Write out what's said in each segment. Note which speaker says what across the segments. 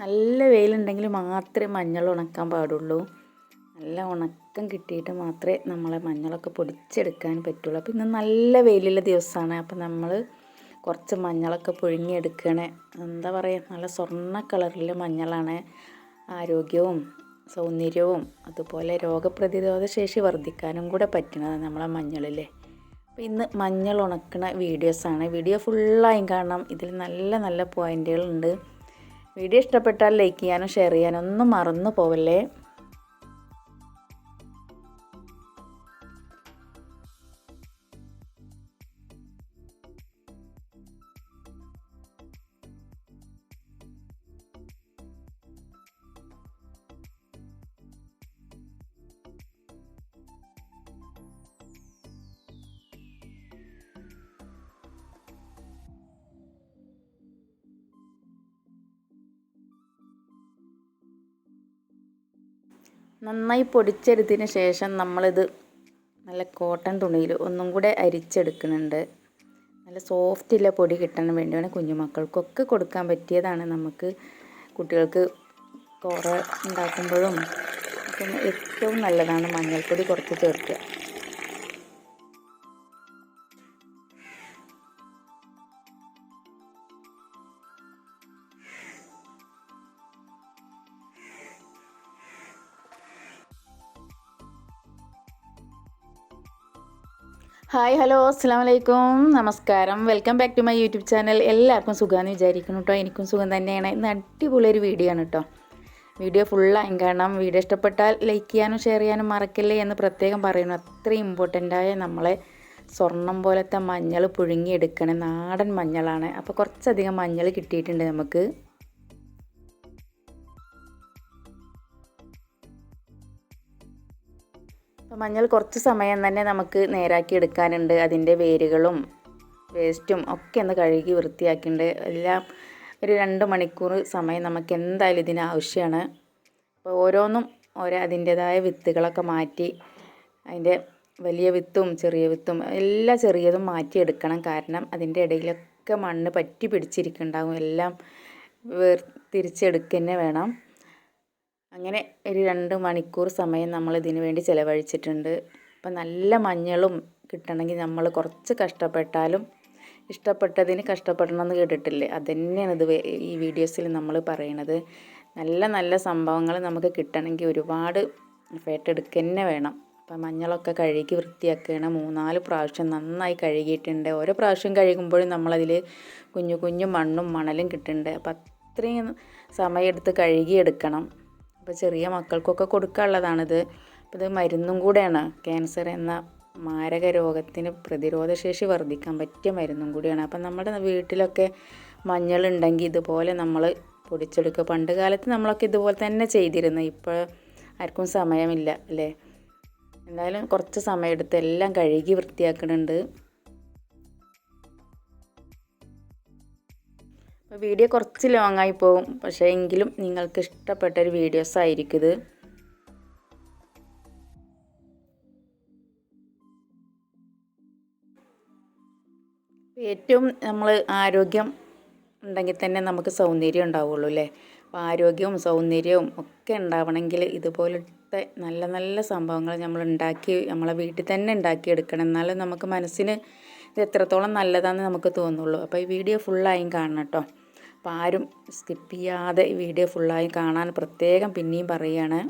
Speaker 1: നല്ല വെയിലുണ്ടെങ്കിൽ മാത്രമേ മഞ്ഞൾ ഉണക്കാൻ പാടുള്ളൂ. നല്ല ഉണക്കം കിട്ടിയിട്ട് മാത്രമേ നമ്മളെ മഞ്ഞളൊക്കെ പൊടിച്ചെടുക്കാൻ പറ്റുള്ളൂ. അപ്പോൾ ഇന്ന് നല്ല വെയിലുള്ള ദിവസമാണ്. അപ്പോൾ നമ്മൾ കുറച്ച് മഞ്ഞളൊക്കെ പുഴുങ്ങിയെടുക്കണേ. എന്താ പറയുക, നല്ല സ്വർണ്ണ കളറിലെ മഞ്ഞളാണ്. ആരോഗ്യവും സൗന്ദര്യവും അതുപോലെ രോഗപ്രതിരോധ ശേഷി വർദ്ധിക്കാനും കൂടെ പറ്റുന്നത് നമ്മളെ മഞ്ഞളില്ലേ. അപ്പോൾ ഇന്ന് മഞ്ഞൾ ഉണക്കണ വീഡിയോസാണ്. വീഡിയോ ഫുള്ളായും കാണാം. ഇതിൽ നല്ല നല്ല പോയിൻറ്റുകളുണ്ട്. വീഡിയോ ഇഷ്ടപ്പെട്ടാൽ ലൈക്ക് ചെയ്യാനും ഷെയർ ചെയ്യാനും ഒന്നും മറന്നു പോവല്ലേ. നന്നായി പൊടിച്ചെടുത്തതിന് ശേഷം നമ്മളിത് നല്ല കോട്ടൺ തുണിയിൽ ഒന്നും കൂടെ അരിച്ചെടുക്കുന്നുണ്ട്. നല്ല സോഫ്റ്റുള്ള പൊടി കിട്ടാൻ വേണ്ടിയാണ്. കുഞ്ഞുമക്കൾക്കൊക്കെ കൊടുക്കാൻ പറ്റിയതാണ്. നമുക്ക് കുട്ടികൾക്ക് കോറ ഉണ്ടാക്കുമ്പോഴും പിന്നെ ഏറ്റവും നല്ലതാണ് മഞ്ഞൾപ്പൊടി കുറച്ച് ചേർക്കുക. ഹായ് ഹലോ അസ്സാം വലൈക്കും, നമസ്കാരം. Welcome back to my YouTube channel. എല്ലാവർക്കും സുഖമാണെന്ന് വിചാരിക്കുന്നു കേട്ടോ. എനിക്കും സുഖം തന്നെയാണ്. ഇന്ന് അടിപൊളിയൊരു വീഡിയോ ആണ് കേട്ടോ. വീഡിയോ ഫുള്ളായും കാണാം. വീഡിയോ ഇഷ്ടപ്പെട്ടാൽ ലൈക്ക് ചെയ്യാനും ഷെയർ ചെയ്യാനും മറക്കല്ലേ എന്ന് പ്രത്യേകം പറയുന്നു. അത്രയും ഇമ്പോർട്ടൻ്റായ നമ്മളെ സ്വർണം പോലത്തെ മഞ്ഞൾ പുഴുങ്ങിയെടുക്കണ നാടൻ മഞ്ഞളാണ്. അപ്പോൾ കുറച്ചധികം മഞ്ഞൾ കിട്ടിയിട്ടുണ്ട് നമുക്ക്. അപ്പോൾ മഞ്ഞൾ കുറച്ച് സമയം തന്നെ നമുക്ക് നേരാക്കി എടുക്കാനുണ്ട്. അതിൻ്റെ വേരുകളും വേസ്റ്റും ഒക്കെ ഒന്ന് കഴുകി വൃത്തിയാക്കിയിട്ടുണ്ട്. എല്ലാം ഒരു 2 മണിക്കൂർ സമയം നമുക്ക് എന്തായാലും ഇതിന് ആവശ്യമാണ്. അപ്പോൾ ഓരോന്നും അതിൻ്റേതായ വിത്തുകളൊക്കെ മാറ്റി, അതിൻ്റെ വലിയ വിത്തും ചെറിയ വിത്തും എല്ലാ ചെറിയതും മാറ്റിയെടുക്കണം. കാരണം അതിൻ്റെ ഇടയിലൊക്കെ മണ്ണ് പറ്റി പിടിച്ചിരിക്കുന്നുണ്ടാകും. എല്ലാം തിരിച്ചെടുക്കുക തന്നെ വേണം. അങ്ങനെ ഒരു 2 മണിക്കൂർ സമയം നമ്മൾ ഇതിനു വേണ്ടി ചിലവഴിച്ചിട്ടുണ്ട്. അപ്പം നല്ല മഞ്ഞളും കിട്ടണമെങ്കിൽ നമ്മൾ കുറച്ച് കഷ്ടപ്പെട്ടാലും ഇഷ്ടപ്പെട്ടതിന് കഷ്ടപ്പെടണം എന്ന് കേട്ടിട്ടില്ലേ. അതുതന്നെയാണ് ഈ വീഡിയോസിൽ നമ്മൾ പറയണത്. നല്ല നല്ല സംഭവങ്ങൾ നമുക്ക് കിട്ടണമെങ്കിൽ ഒരുപാട് എഫേർട്ട് എടുക്കുക തന്നെ വേണം. അപ്പം മഞ്ഞളൊക്കെ കഴുകി വൃത്തിയാക്കണം. 3-4 പ്രാവശ്യം നന്നായി കഴുകിയിട്ടുണ്ട്. ഓരോ പ്രാവശ്യം കഴുകുമ്പോഴും നമ്മളതിൽ കുഞ്ഞു കുഞ്ഞു മണ്ണും മണലും കിട്ടുന്നുണ്ട്. അപ്പം അത്രയും സമയമെടുത്ത് കഴുകിയെടുക്കണം. അപ്പോൾ ചെറിയ മക്കൾക്കൊക്കെ കൊടുക്കാനുള്ളതാണിത്. അപ്പോൾ ഇത് മരുന്നും കൂടെയാണ്. ക്യാൻസർ എന്ന മാരക രോഗത്തിന് പ്രതിരോധശേഷി വർദ്ധിക്കാൻ പറ്റിയ മരുന്നും കൂടിയാണ്. അപ്പം നമ്മുടെ വീട്ടിലൊക്കെ മഞ്ഞളുണ്ടെങ്കിൽ ഇതുപോലെ നമ്മൾ പൊടിച്ചെടുക്കുക. പണ്ട് കാലത്ത് നമ്മളൊക്കെ ഇതുപോലെ തന്നെ ചെയ്തിരുന്നു. ഇപ്പോൾ ആർക്കും സമയമില്ല അല്ലേ. എന്തായാലും കുറച്ച് സമയമെടുത്ത് എല്ലാം കഴുകി വൃത്തിയാക്കുന്നുണ്ട്. അപ്പോൾ വീഡിയോ കുറച്ച് ലോങ്ങായി പോകും, പക്ഷേ എങ്കിലും നിങ്ങൾക്ക് ഇഷ്ടപ്പെട്ടൊരു വീഡിയോസ് ആയിരിക്കും ഇത്. ഏറ്റവും നമ്മൾ ആരോഗ്യം ഉണ്ടെങ്കിൽ തന്നെ നമുക്ക് സൗന്ദര്യം ഉണ്ടാവുള്ളൂ അല്ലേ. അപ്പോൾ ആരോഗ്യവും സൗന്ദര്യവും ഒക്കെ ഉണ്ടാവണമെങ്കിൽ ഇതുപോലത്തെ നല്ല നല്ല സംഭവങ്ങൾ നമ്മളെ വീട്ടിൽ തന്നെ ഉണ്ടാക്കിയെടുക്കണം. എന്നാലും നമുക്ക് മനസ്സിന് ഇത് എത്രത്തോളം നല്ലതാണെന്ന് നമുക്ക് തോന്നുള്ളൂ. അപ്പോൾ ഈ വീഡിയോ ഫുള്ളായും കാണണം കേട്ടോ. അപ്പോൾ ആരും സ്കിപ്പ് ചെയ്യാതെ ഈ വീഡിയോ ഫുള്ളായും കാണാൻ പ്രത്യേകം പിന്നെയും പറയുകയാണ്.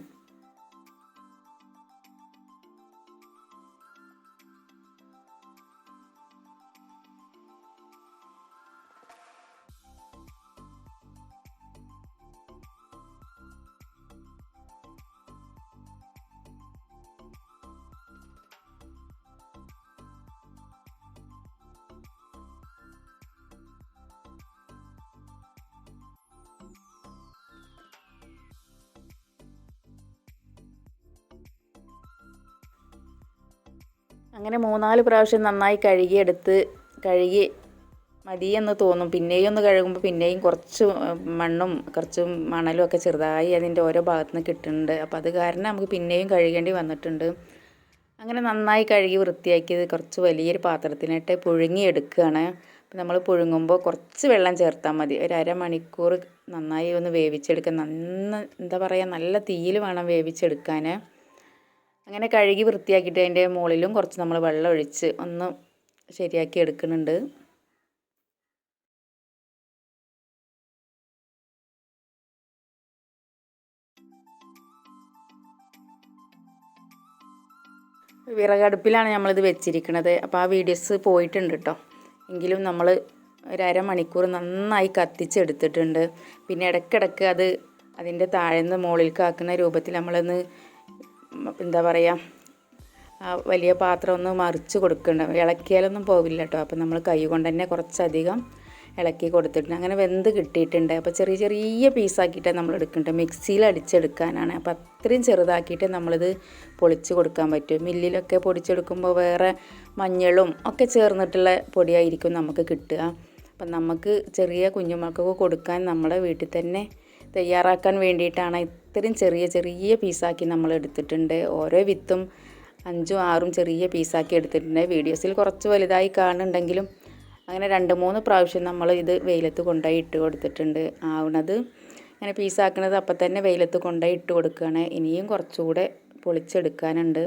Speaker 1: അങ്ങനെ 3-4 പ്രാവശ്യം നന്നായി കഴുകി മതിയെന്ന് തോന്നും. പിന്നെയും ഒന്ന് കഴുകുമ്പോൾ പിന്നെയും കുറച്ച് മണ്ണും കുറച്ച് മണലും ഒക്കെ ചെറുതായി അതിൻ്റെ ഓരോ ഭാഗത്തു നിന്ന് കിട്ടുന്നുണ്ട്. അപ്പോൾ അത് കാരണം നമുക്ക് പിന്നെയും കഴുകേണ്ടി വന്നിട്ടുണ്ട്. അങ്ങനെ നന്നായി കഴുകി വൃത്തിയാക്കിയത് കുറച്ച് വലിയൊരു പാത്രത്തിലിട്ട് പുഴുങ്ങിയെടുക്കുകയാണ്. അപ്പോൾ നമ്മൾ പുഴുങ്ങുമ്പോൾ കുറച്ച് വെള്ളം ചേർത്താൽ മതി. ഒരു അരമണിക്കൂർ നന്നായി ഒന്ന് വേവിച്ചെടുക്കാൻ. എന്താ പറയുക, നല്ല തീയിൽ വേണം വേവിച്ചെടുക്കാൻ. അങ്ങനെ കഴുകി വൃത്തിയാക്കിയിട്ട് അതിൻ്റെ മുകളിലും കുറച്ച് നമ്മൾ വെള്ളം ഒഴിച്ച് ഒന്ന് ശരിയാക്കി എടുക്കുന്നുണ്ട്. വിറകടുപ്പിലാണ് നമ്മളിത് വെച്ചിരിക്കുന്നത്. അപ്പോൾ ആ വീഡിയോസ് പോയിട്ടുണ്ട് കേട്ടോ. എങ്കിലും നമ്മൾ ഒരു അരമണിക്കൂർ നന്നായി കത്തിച്ചെടുത്തിട്ടുണ്ട്. പിന്നെ ഇടയ്ക്കിടയ്ക്ക് അതിൻ്റെ താഴ്ന്ന് മുകളിലേക്ക് ആക്കുന്ന രൂപത്തിൽ നമ്മളൊന്ന് എന്താ പറയുക, ആ വലിയ പാത്രം ഒന്ന് മറിച്ച് കൊടുക്കുന്നുണ്ട്. ഇളക്കിയാലൊന്നും പോകില്ല കേട്ടോ. അപ്പോൾ നമ്മൾ കൈ കൊണ്ട് തന്നെ കുറച്ചധികം ഇളക്കി കൊടുത്തിട്ടുണ്ട്. അങ്ങനെ വെന്ത് കിട്ടിയിട്ടുണ്ട്. അപ്പോൾ ചെറിയ ചെറിയ പീസാക്കിയിട്ട് നമ്മൾ എടുക്കുന്നുണ്ട്. മിക്സിയിൽ അടിച്ചെടുക്കാനാണ്. അപ്പോൾ അത്രയും ചെറുതാക്കിയിട്ട് നമ്മളിത് പൊളിച്ച് കൊടുക്കാൻ പറ്റും. മില്ലിലൊക്കെ പൊടിച്ചെടുക്കുമ്പോൾ വേറെ മഞ്ഞളും ഒക്കെ ചേർന്നിട്ടുള്ള പൊടിയായിരിക്കും നമുക്ക് കിട്ടുക. അപ്പം നമുക്ക് ചെറിയ കുഞ്ഞുമക്കൾക്ക് കൊടുക്കാൻ നമ്മുടെ വീട്ടിൽ തന്നെ തയ്യാറാക്കാൻ വേണ്ടിയിട്ടാണ് ഇത്രയും ചെറിയ ചെറിയ പീസാക്കി നമ്മൾ എടുത്തിട്ടുണ്ട്. ഓരോ വിത്തും 5ഉം 6ഉം ചെറിയ പീസാക്കി എടുത്തിട്ടുണ്ട്. വീഡിയോസിൽ കുറച്ച് വലുതായി കാണുന്നുണ്ടെങ്കിലും അങ്ങനെ 2-3 പ്രാവശ്യം നമ്മൾ ഇത് വെയിലത്ത് കൊണ്ടുപോയി ഇട്ട് കൊടുത്തിട്ടുണ്ട്. ആവണത് അങ്ങനെ പീസാക്കണത് അപ്പം തന്നെ വെയിലത്ത് കൊണ്ടുപോയി ഇട്ട് കൊടുക്കുകയാണ്. ഇനിയും കുറച്ചുകൂടെ പൊളിച്ചെടുക്കാനുണ്ട്.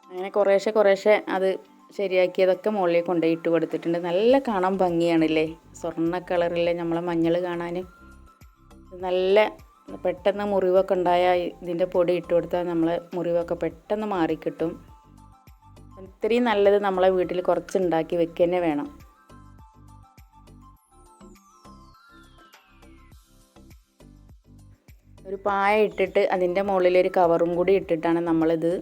Speaker 1: അങ്ങനെ കുറേശ്ശെ അത് ശരിയാക്കിയതൊക്കെ മുകളിൽ കൊണ്ടുപോയി ഇട്ട് കൊടുത്തിട്ടുണ്ട്. നല്ല കാണാൻ ഭംഗിയാണല്ലേ, സ്വർണ്ണ കളറിലെ നമ്മളെ മഞ്ഞൾ കാണാൻ. നല്ല പെട്ടെന്ന് മുറിവൊക്കെ ഉണ്ടായാൽ ഇതിൻ്റെ പൊടി ഇട്ട് കൊടുത്താൽ നമ്മളെ മുറിവൊക്കെ പെട്ടെന്ന് മാറിക്കിട്ടും. ഇത്രയും നല്ലത് നമ്മളെ വീട്ടിൽ കുറച്ച് ഉണ്ടാക്കി വെക്കുക തന്നെ വേണം. ഒരു പായ ഇട്ടിട്ട് അതിൻ്റെ മുകളിലൊരു കവറും കൂടി ഇട്ടിട്ടാണ് നമ്മളിത്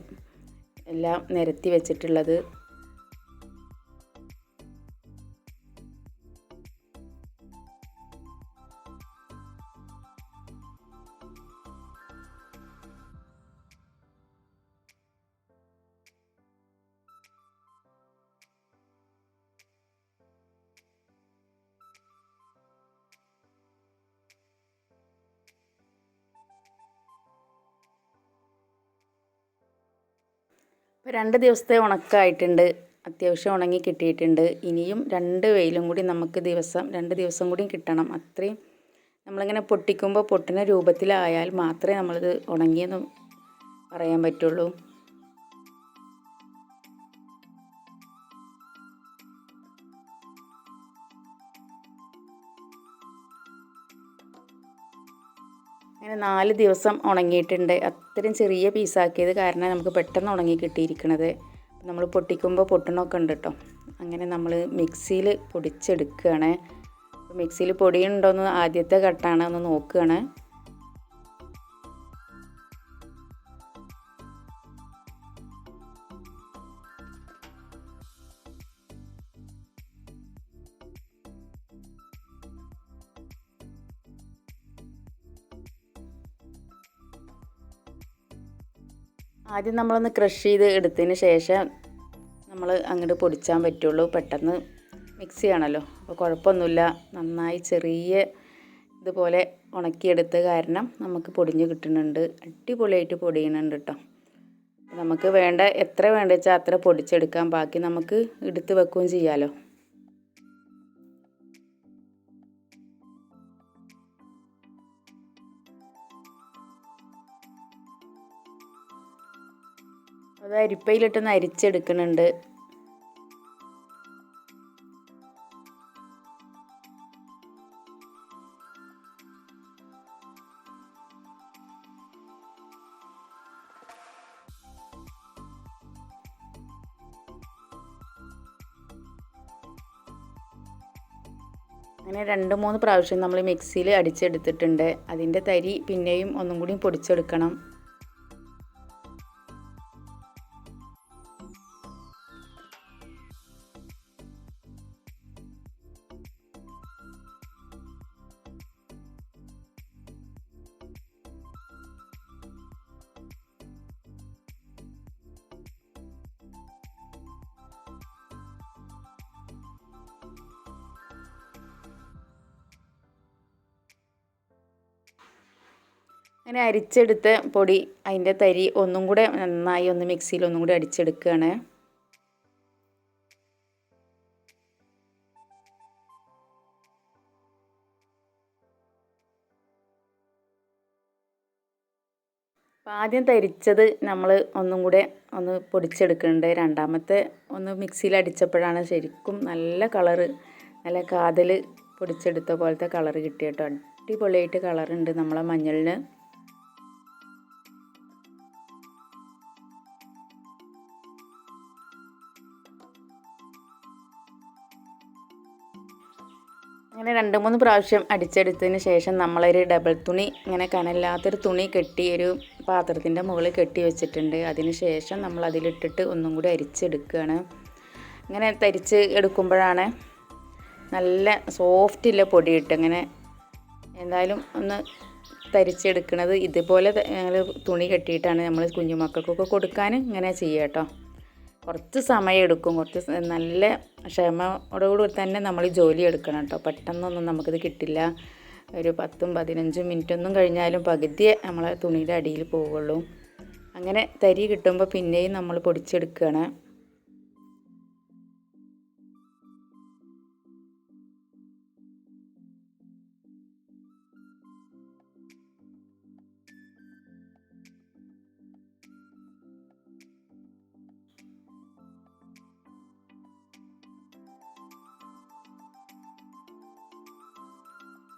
Speaker 1: എല്ലാം നിരത്തി വെച്ചിട്ടുള്ളത്. ഇപ്പോൾ 2 ദിവസത്തെ ഉണക്കായിട്ടുണ്ട്. അത്യാവശ്യം ഉണങ്ങി കിട്ടിയിട്ടുണ്ട്. ഇനിയും 2 വെയിലും കൂടി നമുക്ക് 2 ദിവസം കൂടി കിട്ടണം. അത്രയും നമ്മളിങ്ങനെ പൊട്ടിക്കുമ്പോൾ പൊട്ടുന്ന രൂപത്തിലായാൽ മാത്രമേ നമ്മളിത് ഉണങ്ങിയെന്ന് പറയാൻ പറ്റുള്ളൂ. അങ്ങനെ 4 ദിവസം ഉണങ്ങിയിട്ടുണ്ട്. അത്രയും ചെറിയ പീസാക്കിയത് കാരണം നമുക്ക് പെട്ടെന്ന് ഉണങ്ങി കിട്ടിയിരിക്കണത്. നമ്മൾ പൊട്ടിക്കുമ്പോൾ പൊട്ടണമൊക്കെ ഉണ്ട് കേട്ടോ. അങ്ങനെ നമ്മൾ മിക്സിയിൽ പൊടിച്ചെടുക്കുകയാണ്. മിക്സിയിൽ പൊടിയുണ്ടോയെന്ന് ആദ്യത്തെ ഘട്ടമാണ്, ഒന്ന് നോക്കുകയാണ്. ആദ്യം നമ്മളൊന്ന് ക്രഷ് ചെയ്ത് എടുത്തതിന് ശേഷം നമ്മൾ അങ്ങോട്ട് പൊടിച്ചാൻ പറ്റുള്ളൂ. പെട്ടെന്ന് മിക്സിയാണല്ലോ, അപ്പോൾ കുഴപ്പമൊന്നുമില്ല. നന്നായി ചെറിയ ഇതുപോലെ ഉണക്കിയെടുത്ത കാരണം നമുക്ക് പൊടിഞ്ഞ് കിട്ടുന്നുണ്ട്. അടിപൊളിയായിട്ട് പൊടിയുന്നുണ്ട് കേട്ടോ. നമുക്ക് എത്ര വേണ്ട വെച്ചാൽ അത്ര പൊടിച്ചെടുക്കാം. ബാക്കി നമുക്ക് എടുത്ത് വെക്കുകയും ചെയ്യാമല്ലോ. അത് അരിപ്പയിലിട്ടൊന്ന് അരിച്ചെടുക്കുന്നുണ്ട്. അങ്ങനെ 2-3 പ്രാവശ്യം നമ്മൾ മിക്സിയിൽ അടിച്ചെടുത്തിട്ടുണ്ട്. അതിൻ്റെ തരി പിന്നെയും ഒന്നും കൂടി പൊടിച്ചെടുക്കണം. അങ്ങനെ അരിച്ചെടുത്ത പൊടി അതിൻ്റെ തരി ഒന്നും കൂടെ നന്നായി ഒന്ന് മിക്സിയിൽ ഒന്നും കൂടി അടിച്ചെടുക്കുകയാണ്. ആദ്യം തരിച്ചത് നമ്മൾ ഒന്നും കൂടെ ഒന്ന് പൊടിച്ചെടുക്കുന്നുണ്ട്. രണ്ടാമത്തെ ഒന്ന് മിക്സിയിൽ അടിച്ചപ്പോഴാണ് ശരിക്കും നല്ല കളറ്, നല്ല കാതൽ പൊടിച്ചെടുത്ത പോലത്തെ കളറ് കിട്ടി കേട്ടോ. അടിപൊളിയായിട്ട് കളറുണ്ട് നമ്മളെ മഞ്ഞളിന്. അങ്ങനെ 2-3 പ്രാവശ്യം അടിച്ചെടുത്തതിന് ശേഷം നമ്മളൊരു ഡബിൾ തുണി, ഇങ്ങനെ കനല്ലാത്തൊരു തുണി കെട്ടി ഒരു പാത്രത്തിൻ്റെ മുകളിൽ കെട്ടി വെച്ചിട്ടുണ്ട്. അതിന് ശേഷം നമ്മൾ അതിലിട്ടിട്ട് ഒന്നും കൂടി അരിച്ചെടുക്കുകയാണ്. ഇങ്ങനെ തരിച്ച് എടുക്കുമ്പോഴാണ് നല്ല സോഫ്റ്റുള്ള പൊടി കിട്ടുക. അങ്ങനെ എന്തായാലും ഒന്ന് തരിച്ചെടുക്കുന്നത് ഇതുപോലെ തുണി കെട്ടിയിട്ടാണ് നമ്മൾ കുഞ്ഞുമക്കൾക്കൊക്കെ കൊടുക്കാൻ ഇങ്ങനെ ചെയ്യുക കേട്ടോ. കുറച്ച് സമയം എടുക്കും, കുറച്ച് നല്ല ക്ഷമയോടുകൂടി തന്നെ നമ്മൾ ജോലി എടുക്കണം കേട്ടോ. പെട്ടെന്നൊന്നും നമുക്കിത് കിട്ടില്ല. ഒരു 10-15 മിനിറ്റൊന്നും കഴിഞ്ഞാലും പകുതിയെ നമ്മളെ തുണിയുടെ അടിയിൽ പോവുള്ളൂ. അങ്ങനെ തരി കിട്ടുമ്പോൾ പിന്നെയും നമ്മൾ പൊടിച്ചെടുക്കുകയാണ്.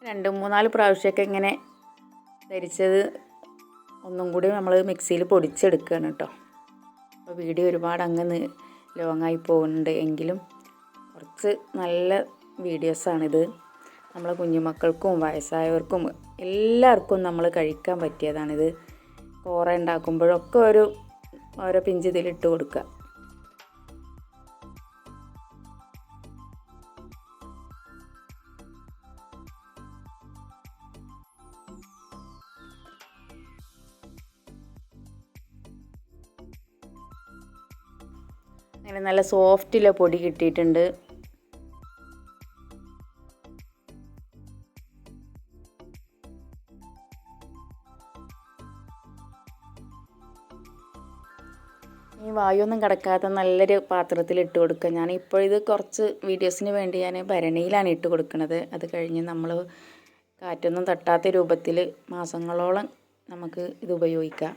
Speaker 1: രണ്ട് മൂന്നാല് പ്രാവശ്യമൊക്കെ ഇങ്ങനെ ധരിച്ചത് ഒന്നും കൂടി നമ്മൾ മിക്സിയിൽ പൊടിച്ചെടുക്കുകയാണ് കേട്ടോ. അപ്പോൾ വീഡിയോ ഒരുപാട് അങ്ങ് ലോങ്ങായി പോകുന്നുണ്ട് എങ്കിലും കുറച്ച് നല്ല വീഡിയോസാണിത്. നമ്മളെ കുഞ്ഞുമക്കൾക്കും വയസ്സായവർക്കും എല്ലാവർക്കും നമ്മൾ കഴിക്കാൻ പറ്റിയതാണിത്. കോറ ഉണ്ടാക്കുമ്പോഴൊക്കെ ഓരോ പിഞ്ച് ഇതിലിട്ട് കൊടുക്കുക. അങ്ങനെ നല്ല സോഫ്റ്റുള്ള പൊടി കിട്ടിയിട്ടുണ്ട്. ഈ വായുവൊന്നും കിടക്കാത്ത നല്ലൊരു പാത്രത്തിൽ ഇട്ട് കൊടുക്കുക. ഞാനിപ്പോൾ ഇത് കുറച്ച് വീഡിയോസിന് വേണ്ടി ഞാൻ ഭരണിയിലാണ് ഇട്ട് കൊടുക്കുന്നത്. അത് കഴിഞ്ഞ് നമ്മൾ കാറ്റൊന്നും തട്ടാത്ത രൂപത്തിൽ മാസങ്ങളോളം നമുക്ക് ഇത് ഉപയോഗിക്കാം.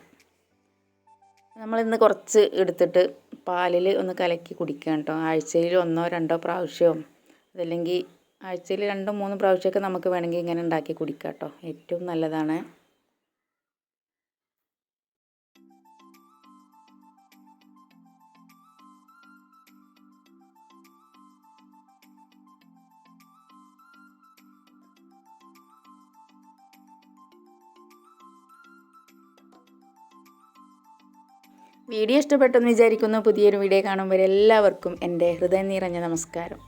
Speaker 1: നമ്മളിന്ന് കുറച്ച് എടുത്തിട്ട് പാലിൽ ഒന്ന് കലക്കി കുടിക്കുക കേട്ടോ. ആഴ്ചയിൽ 1-2 പ്രാവശ്യവും അതല്ലെങ്കിൽ ആഴ്ചയിൽ 2-3 പ്രാവശ്യമൊക്കെ നമുക്ക് വേണമെങ്കിൽ ഇങ്ങനെ ഉണ്ടാക്കി കുടിക്കാം കേട്ടോ. ഏറ്റവും നല്ലതാണ്. വീഡിയോ ഇഷ്ടപ്പെട്ടെന്ന് വിചാരിക്കുന്നു. പുതിയൊരു വീഡിയോ കാണുമ്പോൾ എല്ലാവർക്കും എൻ്റെ ഹൃദയം നിറഞ്ഞ നമസ്കാരം.